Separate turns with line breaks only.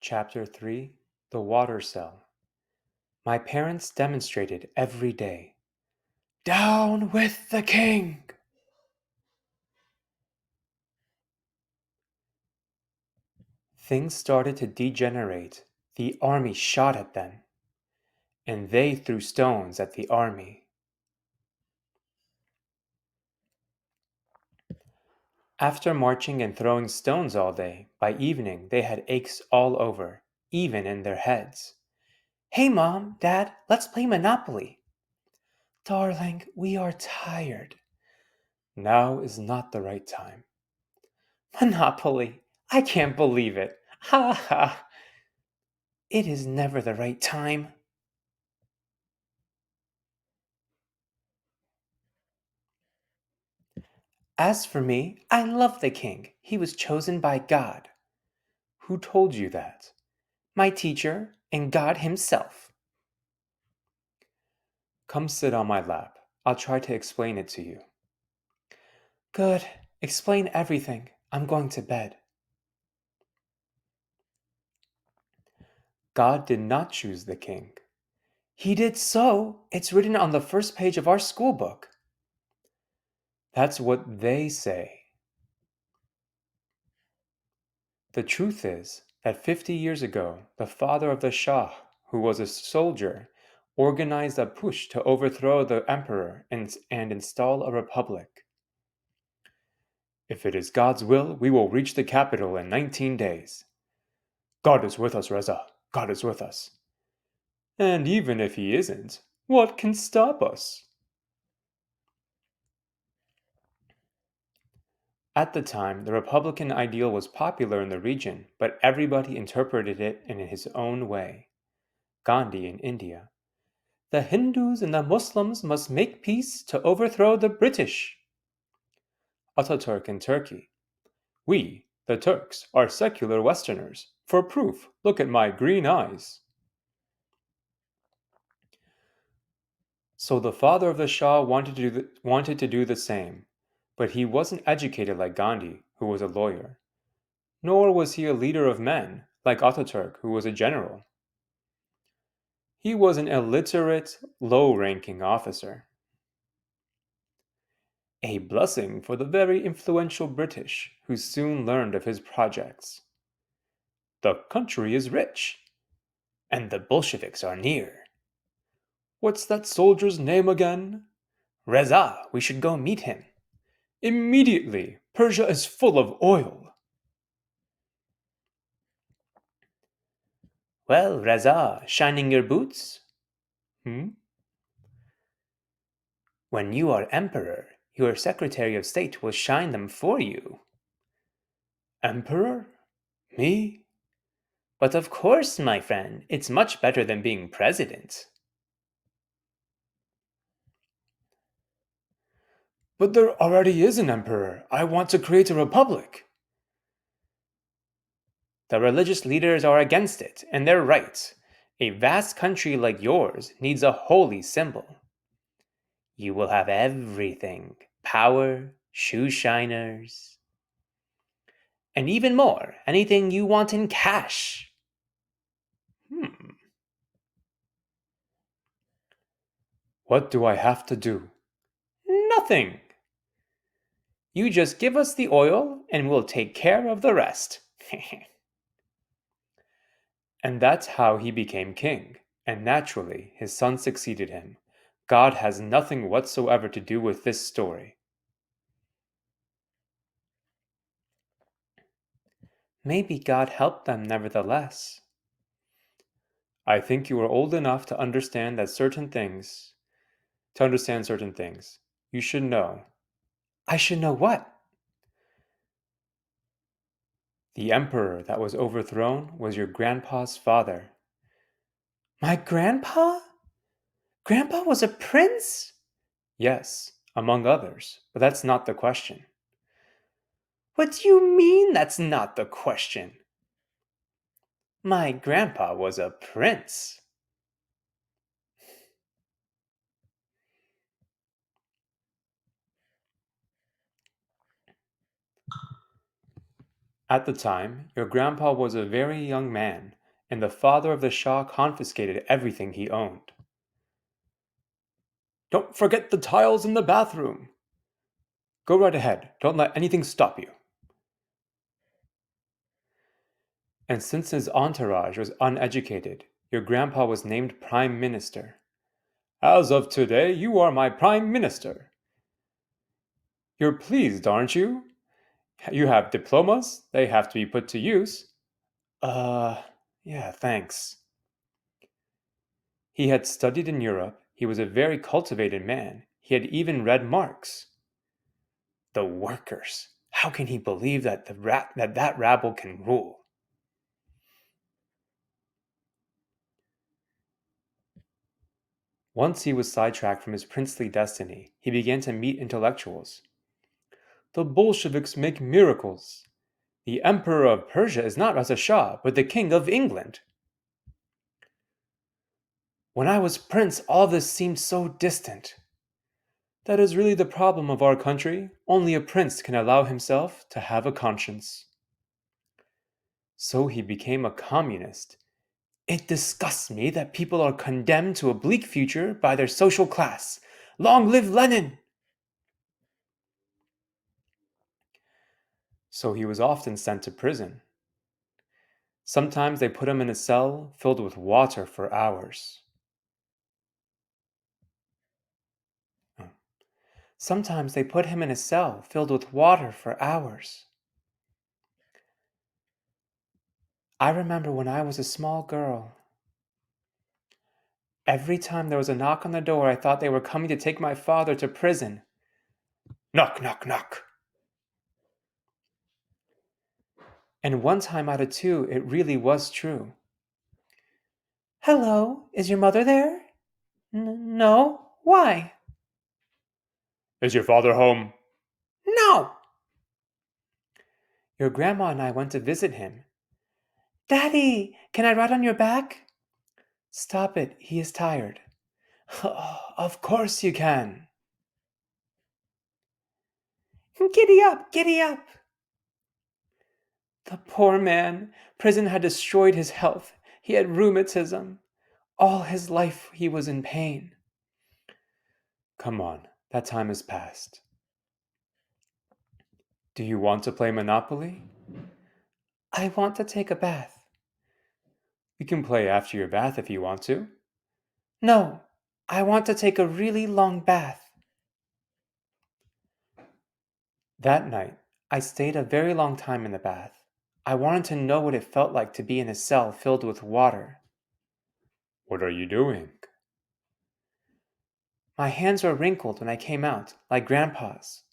Chapter 3 The Water Cell. My parents demonstrated every day. Down with the king! Things started to degenerate. The army shot at them, and they threw stones at the army. After marching and throwing stones all day, by evening they had aches all over, even in their heads. Hey, Mom, Dad, let's play Monopoly. Darling, we are tired. Now is not the right time. Monopoly! I can't believe it. Ha ha! It is never the right time. As for me, I love the king. He was chosen by God. Who told you that? My teacher and God himself. Come sit on my lap. I'll try to explain it to you. Good. Explain everything. I'm going to bed. God did not choose the king. He did so. It's written on the first page of our school book. That's what they say. The truth is that 50 years ago, the father of the Shah, who was a soldier, organized a push to overthrow the emperor and install a republic. If it is God's will, we will reach the capital in 19 days. God is with us, Reza. God is with us. And even if he isn't, what can stop us? At the time, the Republican ideal was popular in the region, but everybody interpreted it in his own way. Gandhi in India. The Hindus and the Muslims must make peace to overthrow the British. Ataturk in Turkey. We, the Turks, are secular Westerners. For proof, look at my green eyes. So the father of the Shah wanted to do the same, but he wasn't educated like Gandhi, who was a lawyer. Nor was he a leader of men, like Ataturk, who was a general. He was an illiterate, low-ranking officer. A blessing for the very influential British, who soon learned of his projects. The country is rich, and the Bolsheviks are near. What's that soldier's name again? Reza, we should go meet him. Immediately! Persia is full of oil. Well, Reza, shining your boots? Hmm? When you are emperor, your secretary of state will shine them for you. Emperor? Me? But of course, my friend, it's much better than being president. But there already is an emperor. I want to create a republic. The religious leaders are against it, and they're right. A vast country like yours needs a holy symbol. You will have everything: power, shoe shiners, and even more, anything you want in cash. Hmm. What do I have to do? Nothing. You just give us the oil, and we'll take care of the rest. And that's how he became king, and naturally his son succeeded him. God has nothing whatsoever to do with this story. Maybe God helped them nevertheless. I think you are old enough to understand certain things. You should know. I should know what? The emperor that was overthrown was your grandpa's father. My grandpa? Grandpa was a prince? Yes, among others, but that's not the question. What do you mean that's not the question? My grandpa was a prince. At the time, your grandpa was a very young man, and the father of the Shah confiscated everything he owned. Don't forget the tiles in the bathroom! Go right ahead, don't let anything stop you. And since his entourage was uneducated, your grandpa was named Prime Minister. As of today, you are my Prime Minister. You're pleased, aren't you? You have diplomas, they have to be put to use. Uh, yeah, thanks. He had studied in Europe, he was a very cultivated man, he had even read Marx. The workers! How can he believe that that rabble can rule? Once he was sidetracked from his princely destiny, he began to meet intellectuals. The Bolsheviks make miracles. The Emperor of Persia is not Reza Shah, but the King of England. When I was prince, all this seemed so distant. That is really the problem of our country. Only a prince can allow himself to have a conscience. So he became a communist. It disgusts me that people are condemned to a bleak future by their social class. Long live Lenin! So he was often sent to prison. Sometimes they put him in a cell filled with water for hours. Oh. Sometimes they put him in a cell filled with water for hours. I remember when I was a small girl. Every time there was a knock on the door, I thought they were coming to take my father to prison. Knock, knock, knock. And one time out of two, it really was true. Hello, is your mother there? No. Why? Is your father home? No! Your grandma and I went to visit him. Daddy, can I ride on your back? Stop it, he is tired. Of course you can. Giddy up, giddy up. The poor man. Prison had destroyed his health. He had rheumatism. All his life he was in pain. Come on, that time has passed. Do you want to play Monopoly? I want to take a bath. We can play after your bath if you want to. No, I want to take a really long bath. That night, I stayed a very long time in the bath. I wanted to know what it felt like to be in a cell filled with water. What are you doing? My hands were wrinkled when I came out, like Grandpa's.